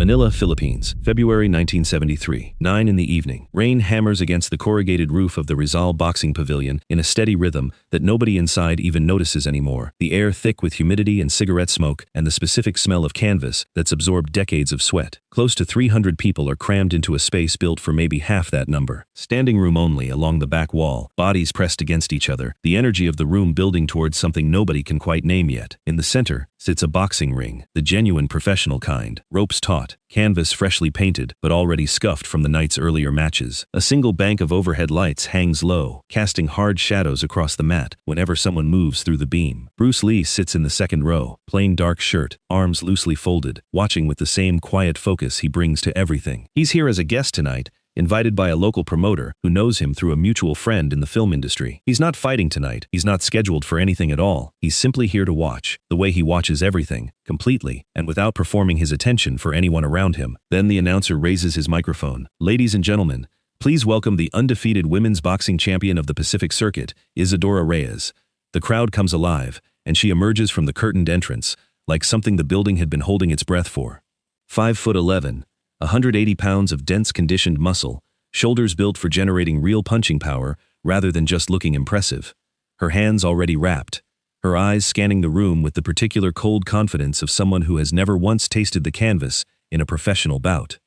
Manila, Philippines, February 1973, 9 in the evening. Rain hammers against the corrugated roof of the Rizal Boxing Pavilion in a steady rhythm that nobody inside even notices anymore. The air thick with humidity and cigarette smoke and the specific smell of canvas that's absorbed decades of sweat. Close to 300 people are crammed into a space built for maybe half that number. Standing room only along the back wall, bodies pressed against each other, the energy of the room building towards something nobody can quite name yet. In the center sits a boxing ring, the genuine professional kind. Ropes taut, canvas freshly painted but already scuffed from the night's earlier matches. A single bank of overhead lights hangs low, casting hard shadows across the mat whenever someone moves through the beam. Bruce Lee sits in the second row, plain dark shirt, arms loosely folded, watching with the same quiet focus he brings to everything. He's here as a guest tonight, invited by a local promoter who knows him through a mutual friend in the film industry. He's not fighting tonight. He's not scheduled for anything at all. He's simply here to watch, the way he watches everything, completely, and without performing his attention for anyone around him. Then the announcer raises his microphone. "Ladies and gentlemen, please welcome the undefeated women's boxing champion of the Pacific Circuit, Isadora Reyes." The crowd comes alive, and she emerges from the curtained entrance, like something the building had been holding its breath for. 5'11", 180 pounds of dense conditioned muscle, shoulders built for generating real punching power rather than just looking impressive. Her hands already wrapped, her eyes scanning the room with the particular cold confidence of someone who has never once tasted the canvas in a professional bout.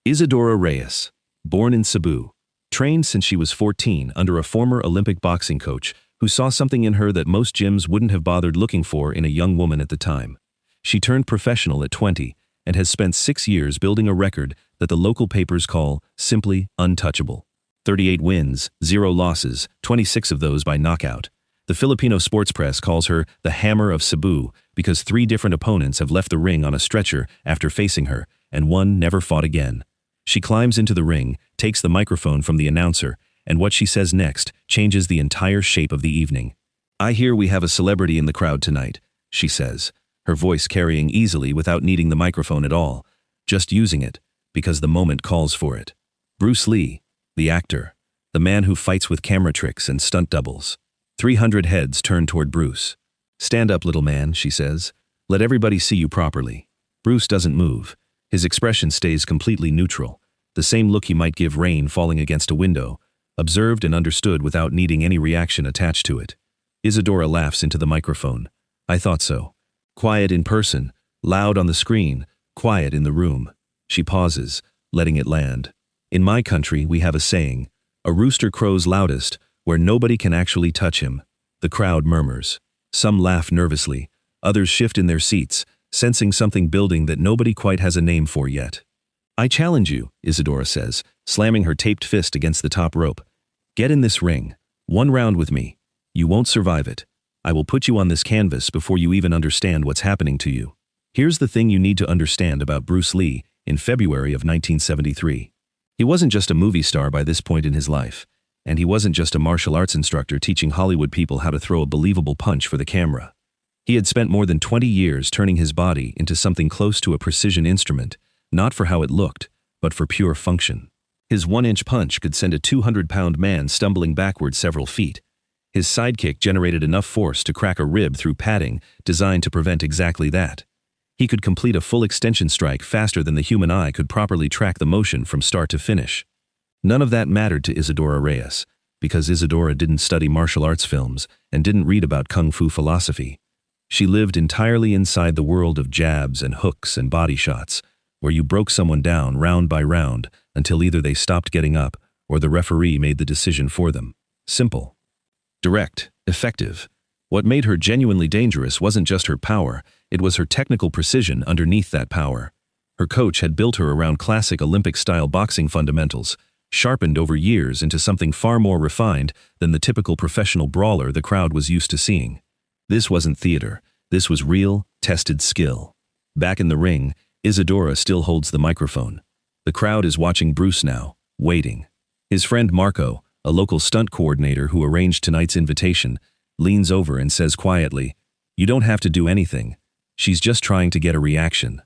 Isadora Reyes, born in Cebu, trained since she was 14 under a former Olympic boxing coach who saw something in her that most gyms wouldn't have bothered looking for in a young woman at the time. She turned professional at 20 and has spent 6 years building a record that the local papers call simply untouchable. 38 wins, 0 losses, 26 of those by knockout. The Filipino sports press calls her the Hammer of Cebu because 3 different opponents have left the ring on a stretcher after facing her, and one never fought again. She climbs into the ring, takes the microphone from the announcer, and what she says next changes the entire shape of the evening. "I hear we have a celebrity in the crowd tonight," she says, her voice carrying easily without needing the microphone at all, just using it because the moment calls for it. Bruce Lee, the actor, the man who fights with camera tricks and stunt doubles. 300 heads turn toward Bruce. "Stand up, little man," she says. "Let everybody see you properly." Bruce doesn't move. His expression stays completely neutral, the same look he might give rain falling against a window, observed and understood without needing any reaction attached to it. Isadora laughs into the microphone. "I thought so." Quiet in person, loud on the screen, quiet in the room. She pauses, letting it land. "In my country, we have a saying, a rooster crows loudest where nobody can actually touch him." The crowd murmurs. Some laugh nervously, others shift in their seats, sensing something building that nobody quite has a name for yet. "I challenge you," Isadora says, slamming her taped fist against the top rope. "Get in this ring. 1 round with me. You won't survive it. I will put you on this canvas before you even understand what's happening to you." Here's the thing you need to understand about Bruce Lee in February of 1973. He wasn't just a movie star by this point in his life, and he wasn't just a martial arts instructor teaching Hollywood people how to throw a believable punch for the camera. He had spent more than 20 years turning his body into something close to a precision instrument, not for how it looked, but for pure function. His 1-inch punch could send a 200-pound man stumbling backward several feet. His sidekick generated enough force to crack a rib through padding designed to prevent exactly that. He could complete a full extension strike faster than the human eye could properly track the motion from start to finish. None of that mattered to Isadora Reyes, because Isadora didn't study martial arts films and didn't read about kung fu philosophy. She lived entirely inside the world of jabs and hooks and body shots, where you broke someone down round by round until either they stopped getting up or the referee made the decision for them. Simple. Direct, effective. What made her genuinely dangerous wasn't just her power, it was her technical precision underneath that power. Her coach had built her around classic Olympic-style boxing fundamentals, sharpened over years into something far more refined than the typical professional brawler the crowd was used to seeing. This wasn't theater, this was real, tested skill. Back in the ring, Isadora still holds the microphone. The crowd is watching Bruce now, waiting. His friend Marco, a local stunt coordinator who arranged tonight's invitation, leans over and says quietly, "You don't have to do anything. She's just trying to get a reaction."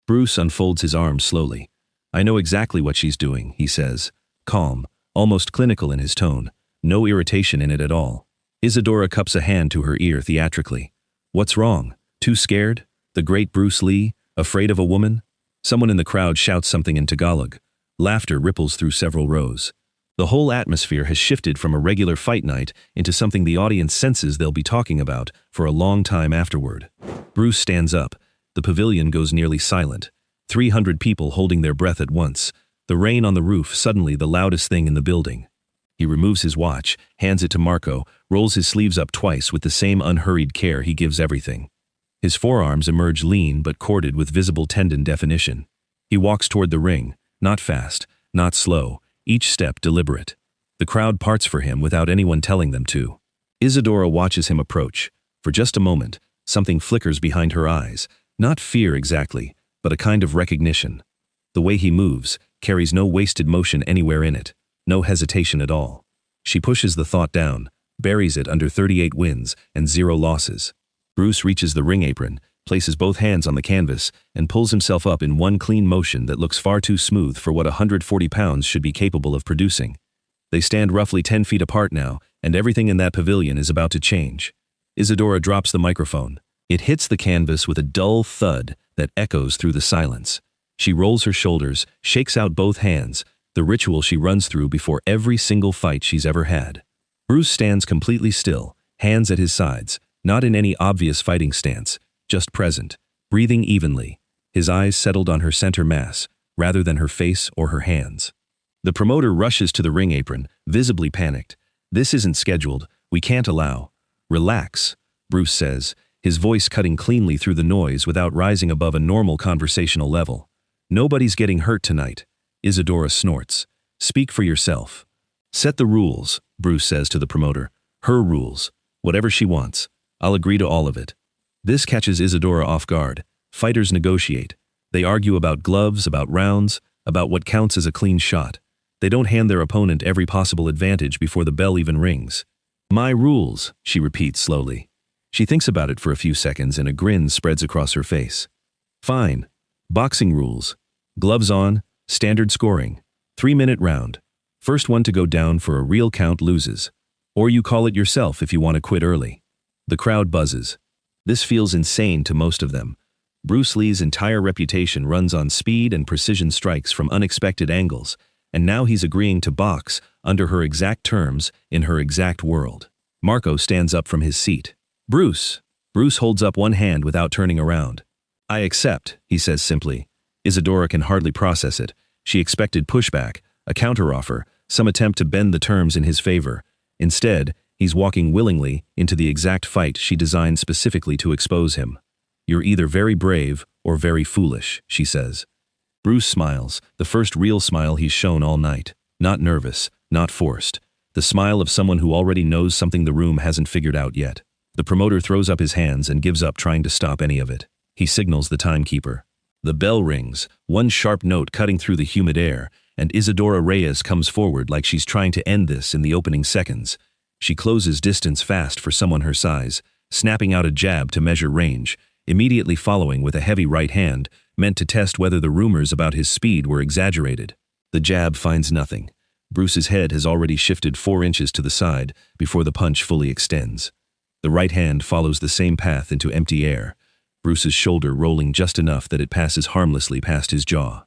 Bruce unfolds his arms slowly. "I know exactly what she's doing," he says, calm, almost clinical in his tone, no irritation in it at all. Isadora cups a hand to her ear theatrically. "What's wrong? Too scared? The great Bruce Lee? Afraid of a woman?" Someone in the crowd shouts something in Tagalog. Laughter ripples through several rows. The whole atmosphere has shifted from a regular fight night into something the audience senses they'll be talking about for a long time afterward. Bruce stands up. The pavilion goes nearly silent. 300 people holding their breath at once. The rain on the roof suddenly the loudest thing in the building. He removes his watch, hands it to Marco, rolls his sleeves up twice with the same unhurried care he gives everything. His forearms emerge lean but corded with visible tendon definition. He walks toward the ring, not fast, not slow, each step deliberate. The crowd parts for him without anyone telling them to. Isadora watches him approach. For just a moment, something flickers behind her eyes, not fear exactly, but a kind of recognition. The way he moves carries no wasted motion anywhere in it, no hesitation at all. She pushes the thought down, buries it under 38 wins and 0 losses. Bruce reaches the ring apron, places both hands on the canvas, and pulls himself up in one clean motion that looks far too smooth for what 140 pounds should be capable of producing. They stand roughly 10 feet apart now, and everything in that pavilion is about to change. Isadora drops the microphone. It hits the canvas with a dull thud that echoes through the silence. She rolls her shoulders, shakes out both hands, the ritual she runs through before every single fight she's ever had. Bruce stands completely still, hands at his sides, not in any obvious fighting stance, just present, breathing evenly, his eyes settled on her center mass, rather than her face or her hands. The promoter rushes to the ring apron, visibly panicked. "This isn't scheduled, we can't allow." "Relax," Bruce says, his voice cutting cleanly through the noise without rising above a normal conversational level. "Nobody's getting hurt tonight." Isadora snorts. "Speak for yourself." "Set the rules," Bruce says to the promoter. "Her rules. Whatever she wants. I'll agree to all of it." This catches Isadora off guard. Fighters negotiate. They argue about gloves, about rounds, about what counts as a clean shot. They don't hand their opponent every possible advantage before the bell even rings. "My rules," she repeats slowly. She thinks about it for a few seconds and a grin spreads across her face. "Fine. Boxing rules. Gloves on, standard scoring. 3-minute round. First one to go down for a real count loses. Or you call it yourself if you want to quit early." The crowd buzzes. This feels insane to most of them. Bruce Lee's entire reputation runs on speed and precision strikes from unexpected angles, and now he's agreeing to box under her exact terms in her exact world. Marco stands up from his seat. "Bruce." Bruce holds up one hand without turning around. "I accept," he says simply. Isadora can hardly process it. She expected pushback, a counteroffer, some attempt to bend the terms in his favor. Instead, he's walking willingly into the exact fight she designed specifically to expose him. "You're either very brave or very foolish," she says. Bruce smiles, the first real smile he's shown all night. Not nervous, not forced. The smile of someone who already knows something the room hasn't figured out yet. The promoter throws up his hands and gives up trying to stop any of it. He signals the timekeeper. The bell rings, one sharp note cutting through the humid air, and Isadora Reyes comes forward like she's trying to end this in the opening seconds. She closes distance fast for someone her size, snapping out a jab to measure range, immediately following with a heavy right hand, meant to test whether the rumors about his speed were exaggerated. The jab finds nothing. Bruce's head has already shifted 4 inches to the side before the punch fully extends. The right hand follows the same path into empty air, Bruce's shoulder rolling just enough that it passes harmlessly past his jaw.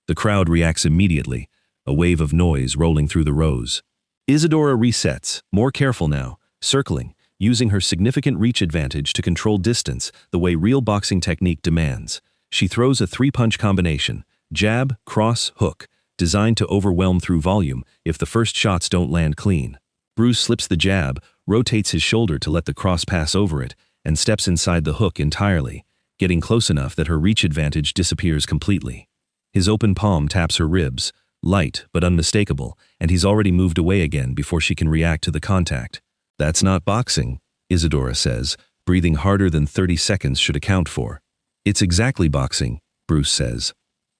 The crowd reacts immediately, a wave of noise rolling through the rows. Isadora resets, more careful now, circling, using her significant reach advantage to control distance the way real boxing technique demands. She throws a 3-punch combination, jab, cross, hook, designed to overwhelm through volume if the first shots don't land clean. Bruce slips the jab, rotates his shoulder to let the cross pass over it, and steps inside the hook entirely, getting close enough that her reach advantage disappears completely. His open palm taps her ribs, light but unmistakable, and he's already moved away again before she can react to the contact. "That's not boxing," Isadora says, breathing harder than 30 seconds should account for. "It's exactly boxing," Bruce says.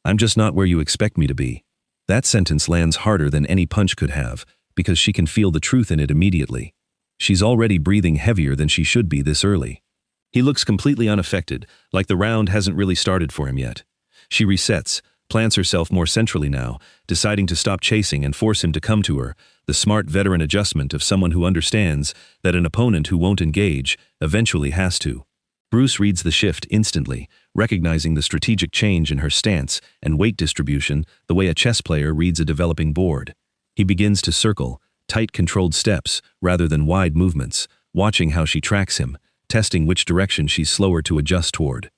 "I'm just not where you expect me to be." That sentence lands harder than any punch could have, because she can feel the truth in it immediately. She's already breathing heavier than she should be this early. He looks completely unaffected, like the round hasn't really started for him yet. She resets, plants herself more centrally now, deciding to stop chasing and force him to come to her, the smart veteran adjustment of someone who understands that an opponent who won't engage eventually has to. Bruce reads the shift instantly, recognizing the strategic change in her stance and weight distribution the way a chess player reads a developing board. He begins to circle, tight controlled steps rather than wide movements, watching how she tracks him, testing which direction she's slower to adjust toward.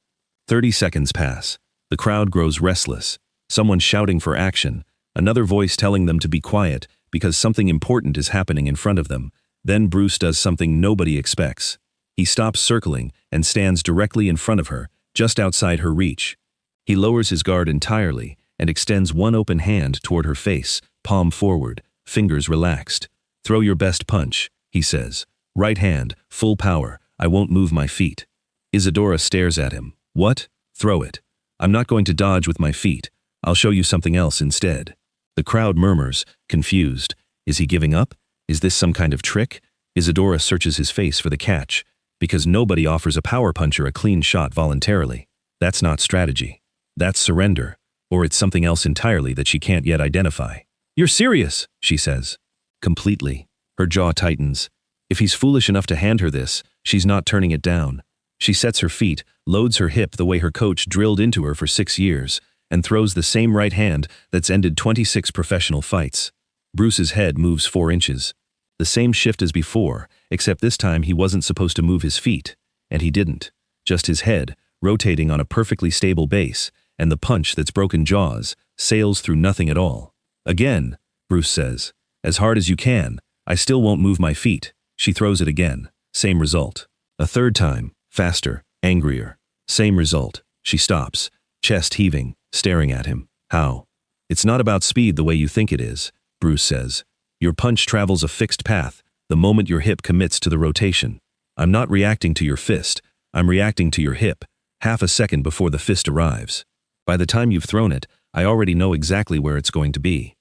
30 seconds pass. The crowd grows restless. Someone shouting for action, another voice telling them to be quiet because something important is happening in front of them. Then Bruce does something nobody expects. He stops circling and stands directly in front of her, just outside her reach. He lowers his guard entirely and extends one open hand toward her face, palm forward, fingers relaxed. "Throw your best punch," he says. "Right hand, full power, I won't move my feet." Isadora stares at him. "What? Throw it. I'm not going to dodge with my feet. I'll show you something else instead." The crowd murmurs, confused. Is he giving up? Is this some kind of trick? Isadora searches his face for the catch, because nobody offers a power puncher a clean shot voluntarily. That's not strategy. That's surrender, or it's something else entirely that she can't yet identify. "You're serious," she says. Completely. Her jaw tightens. If he's foolish enough to hand her this, she's not turning it down. She sets her feet, loads her hip the way her coach drilled into her for 6 years, and throws the same right hand that's ended 26 professional fights. Bruce's head moves 4 inches. The same shift as before, except this time he wasn't supposed to move his feet, and he didn't. Just his head, rotating on a perfectly stable base, and the punch that's broken jaws sails through nothing at all. "Again," Bruce says. "As hard as you can. I still won't move my feet." She throws it again. Same result. A third time, faster, angrier. Same result. She stops, chest heaving, staring at him. "How?" "It's not about speed the way you think it is," Bruce says. "Your punch travels a fixed path the moment your hip commits to the rotation. I'm not reacting to your fist. I'm reacting to your hip, half a second before the fist arrives. By the time you've thrown it, I already know exactly where it's going to be."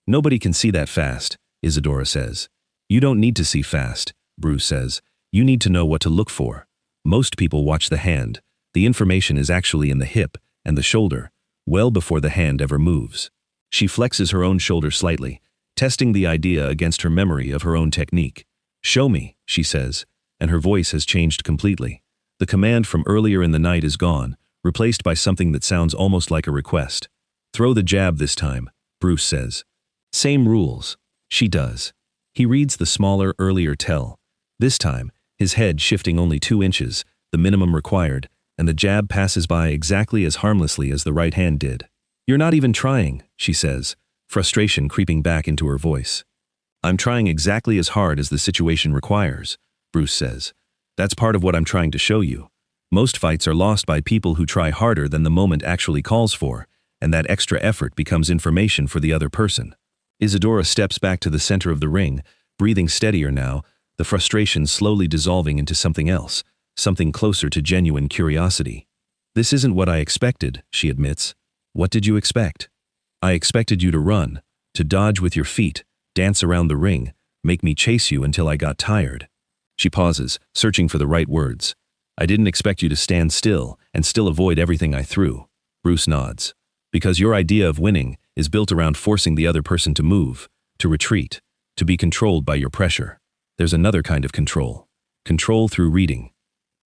"Nobody can see that fast," Isadora says. "You don't need to see fast," Bruce says. "You need to know what to look for. Most people watch the hand. The information is actually in the hip and the shoulder, well before the hand ever moves." She flexes her own shoulder slightly, testing the idea against her memory of her own technique. "Show me," she says, and her voice has changed completely. The command from earlier in the night is gone, replaced by something that sounds almost like a request. "Throw the jab this time," Bruce says. Same rules. She does. He reads the smaller, earlier tell. This time, his head shifting only 2 inches, the minimum required, and the jab passes by exactly as harmlessly as the right hand did. "You're not even trying," she says, frustration creeping back into her voice. "I'm trying exactly as hard as the situation requires," Bruce says. "That's part of what I'm trying to show you. Most fights are lost by people who try harder than the moment actually calls for, and that extra effort becomes information for the other person." Isadora steps back to the center of the ring, breathing steadier now, the frustration slowly dissolving into something else, something closer to genuine curiosity. "This isn't what I expected," she admits. "What did you expect?" "I expected you to run, to dodge with your feet, dance around the ring, make me chase you until I got tired." She pauses, searching for the right words. "I didn't expect you to stand still and still avoid everything I threw." Bruce nods. "Because your idea of winning is built around forcing the other person to move, to retreat, to be controlled by your pressure. There's another kind of control. Control through reading.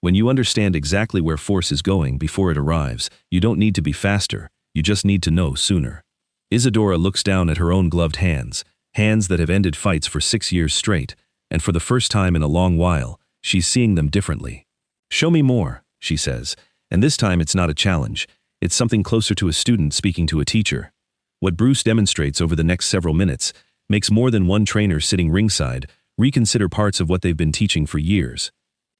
When you understand exactly where force is going before it arrives, you don't need to be faster, you just need to know sooner." Isadora looks down at her own gloved hands, hands that have ended fights for 6 years straight, and for the first time in a long while, she's seeing them differently. "Show me more," she says, and this time it's not a challenge, it's something closer to a student speaking to a teacher. What Bruce demonstrates over the next several minutes makes more than one trainer sitting ringside reconsider parts of what they've been teaching for years.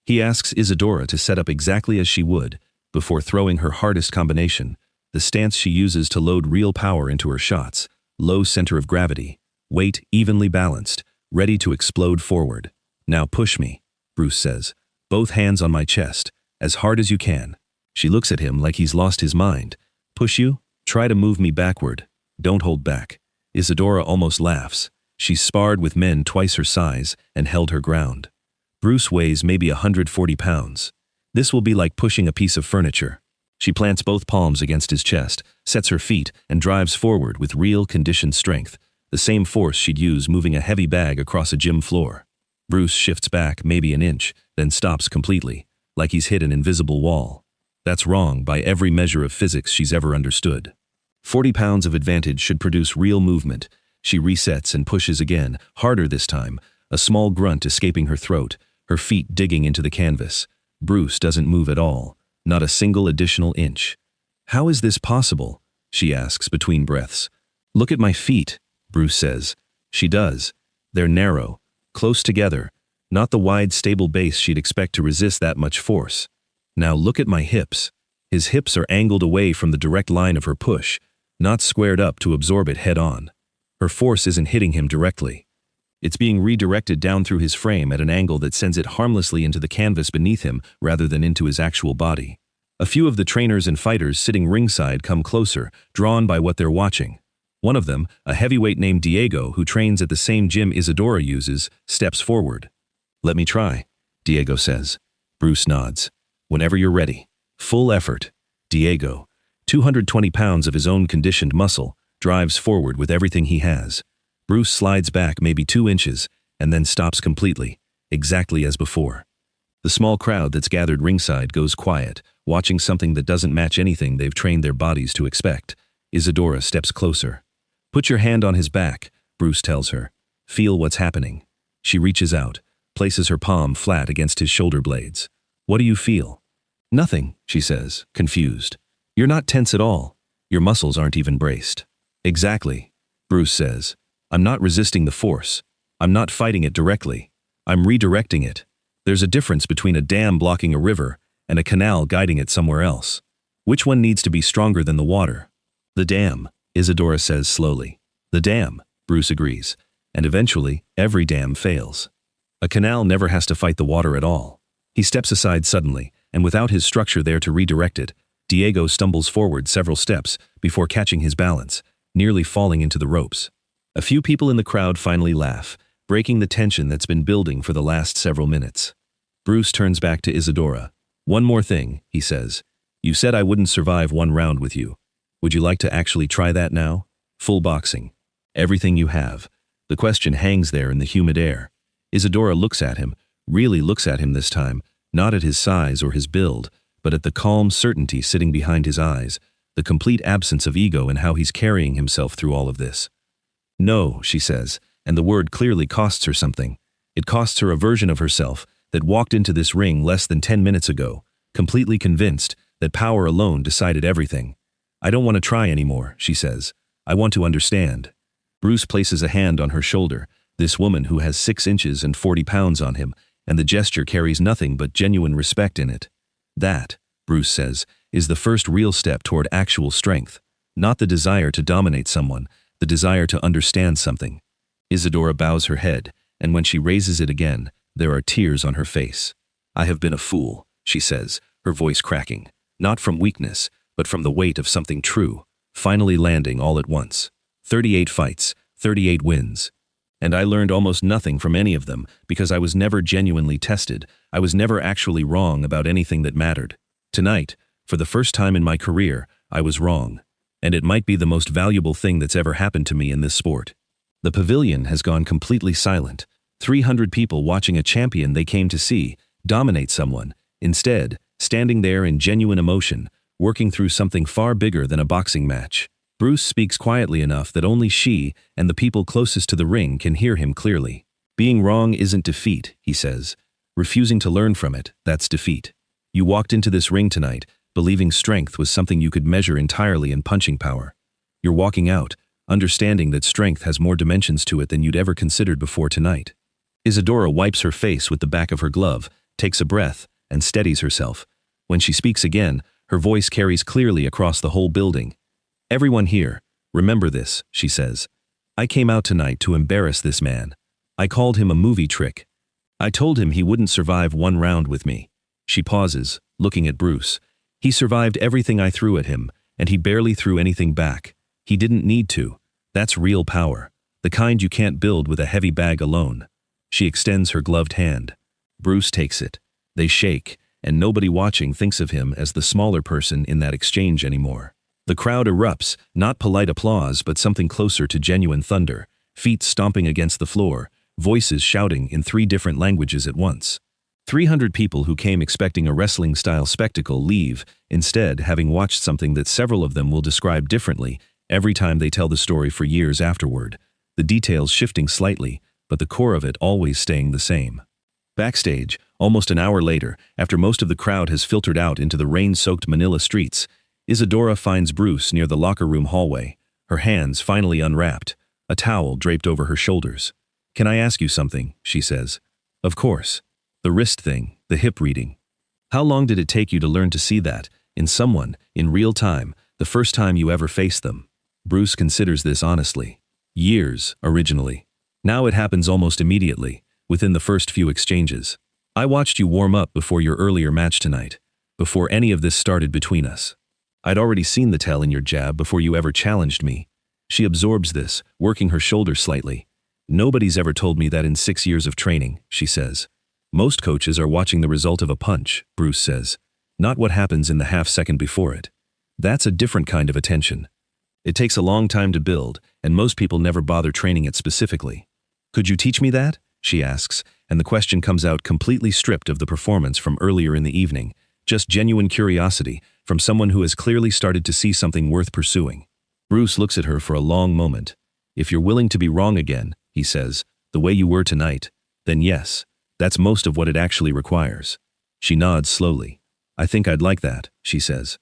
He asks Isadora to set up exactly as she would, before throwing her hardest combination, the stance she uses to load real power into her shots, low center of gravity, weight evenly balanced, ready to explode forward. "Now push me," Bruce says, "both hands on my chest, as hard as you can." She looks at him like he's lost his mind. "Push you? Try to move me backward. Don't hold back." Isadora almost laughs. She's sparred with men twice her size and held her ground. Bruce weighs maybe 140 pounds. This will be like pushing a piece of furniture. She plants both palms against his chest, sets her feet, and drives forward with real conditioned strength, the same force she'd use moving a heavy bag across a gym floor. Bruce shifts back maybe an inch, then stops completely. like he's hit an invisible wall. That's wrong by every measure of physics she's ever understood. 40 pounds of advantage should produce real movement. She resets and pushes again, harder this time, a small grunt escaping her throat, her feet digging into the canvas. Bruce doesn't move at all, not a single additional inch. How is this possible? She asks between breaths. Look at my feet, Bruce says. She does. They're narrow, close together, not the wide, stable base she'd expect to resist that much force. Now look at my hips. His hips are angled away from the direct line of her push, not squared up to absorb it head on. Her force isn't hitting him directly. It's being redirected down through his frame at an angle that sends it harmlessly into the canvas beneath him rather than into his actual body. A few of the trainers and fighters sitting ringside come closer, drawn by what they're watching. One of them, a heavyweight named Diego who trains at the same gym Isadora uses, steps forward. "Let me try," Diego says. Bruce nods. "Whenever you're ready." Full effort. Diego, 220 pounds of his own conditioned muscle, drives forward with everything he has. Bruce slides back maybe 2 inches and then stops completely, exactly as before. The small crowd that's gathered ringside goes quiet, watching something that doesn't match anything they've trained their bodies to expect. Isadora steps closer. "Put your hand on his back," Bruce tells her. "Feel what's happening." She reaches out, places her palm flat against his shoulder blades. "What do you feel?" "Nothing," she says, confused. "You're not tense at all. Your muscles aren't even braced." "Exactly," Bruce says. "I'm not resisting the force. I'm not fighting it directly. I'm redirecting it. There's a difference between a dam blocking a river and a canal guiding it somewhere else. Which one needs to be stronger than the water?" "The dam," Isadora says slowly. "The dam," Bruce agrees. "And eventually, every dam fails. A canal never has to fight the water at all." He steps aside suddenly, and without his structure there to redirect it, Diego stumbles forward several steps before catching his balance, nearly falling into the ropes. A few people in the crowd finally laugh, breaking the tension that's been building for the last several minutes. Bruce turns back to Isadora. "One more thing," he says. "You said I wouldn't survive one round with you. Would you like to actually try that now? Full boxing. Everything you have." The question hangs there in the humid air. Isadora looks at him, really looks at him this time, not at his size or his build, but at the calm certainty sitting behind his eyes, the complete absence of ego in how he's carrying himself through all of this. "No," she says, and the word clearly costs her something. It costs her a version of herself that walked into this ring less than 10 minutes ago, completely convinced that power alone decided everything. "I don't want to try anymore," she says. "I want to understand." Bruce places a hand on her shoulder, this woman who has 6 inches and 40 pounds on him, and the gesture carries nothing but genuine respect in it. That, Bruce says, is the first real step toward actual strength, not the desire to dominate someone, the desire to understand something. Isadora bows her head, and when she raises it again, there are tears on her face. "I have been a fool," she says, her voice cracking, not from weakness, but from the weight of something true, finally landing all at once. 38 fights, 38 wins. And I learned almost nothing from any of them because I was never genuinely tested. I was never actually wrong about anything that mattered. Tonight, for the first time in my career, I was wrong. And it might be the most valuable thing that's ever happened to me in this sport. The pavilion has gone completely silent. 300 people watching a champion they came to see dominate someone, instead, standing there in genuine emotion, working through something far bigger than a boxing match. Bruce speaks quietly enough that only she and the people closest to the ring can hear him clearly. "Being wrong isn't defeat," he says. "Refusing to learn from it, that's defeat. You walked into this ring tonight, believing strength was something you could measure entirely in punching power. You're walking out, understanding that strength has more dimensions to it than you'd ever considered before tonight." Isadora wipes her face with the back of her glove, takes a breath, and steadies herself. When she speaks again, her voice carries clearly across the whole building. "Everyone here, remember this," she says. "I came out tonight to embarrass this man. I called him a movie trick. I told him he wouldn't survive one round with me." She pauses, looking at Bruce. "He survived everything I threw at him, and he barely threw anything back. He didn't need to. That's real power, the kind you can't build with a heavy bag alone." She extends her gloved hand. Bruce takes it. They shake, and nobody watching thinks of him as the smaller person in that exchange anymore. The crowd erupts, not polite applause but something closer to genuine thunder, feet stomping against the floor, voices shouting in 3 different languages at once. 300 people who came expecting a wrestling-style spectacle leave, instead having watched something that several of them will describe differently every time they tell the story for years afterward, the details shifting slightly, but the core of it always staying the same. Backstage, almost an hour later, after most of the crowd has filtered out into the rain-soaked Manila streets, Isadora finds Bruce near the locker room hallway, her hands finally unwrapped, a towel draped over her shoulders. "Can I ask you something?" she says. "Of course. The wrist thing, the hip reading. How long did it take you to learn to see that, in someone, in real time, the first time you ever faced them?" Bruce considers this honestly. "Years, originally. Now it happens almost immediately, within the first few exchanges. I watched you warm up before your earlier match tonight, before any of this started between us. I'd already seen the tell in your jab before you ever challenged me." She absorbs this, working her shoulders slightly. "Nobody's ever told me that in 6 years of training," she says. "Most coaches are watching the result of a punch," Bruce says, "not what happens in the half-second before it. That's a different kind of attention. It takes a long time to build, and most people never bother training it specifically." "Could you teach me that?" she asks, and the question comes out completely stripped of the performance from earlier in the evening, just genuine curiosity from someone who has clearly started to see something worth pursuing. Bruce looks at her for a long moment. "If you're willing to be wrong again," he says, "the way you were tonight, then yes. That's most of what it actually requires." She nods slowly. "I think I'd like that," she says.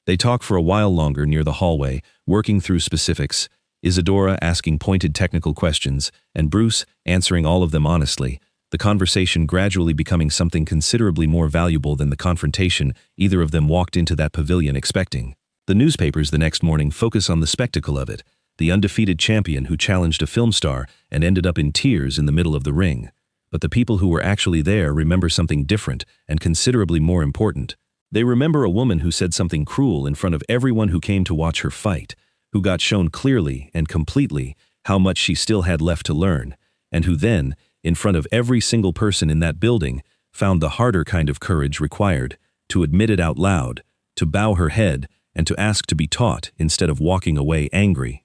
They talk for a while longer near the hallway, working through specifics, Isadora asking pointed technical questions, and Bruce answering all of them honestly, the conversation gradually becoming something considerably more valuable than the confrontation either of them walked into that pavilion expecting. The newspapers the next morning focus on the spectacle of it, the undefeated champion who challenged a film star and ended up in tears in the middle of the ring. But the people who were actually there remember something different and considerably more important. They remember a woman who said something cruel in front of everyone who came to watch her fight, who got shown clearly and completely how much she still had left to learn, and who then, in front of every single person in that building, found the harder kind of courage required, to admit it out loud, to bow her head, and to ask to be taught instead of walking away angry.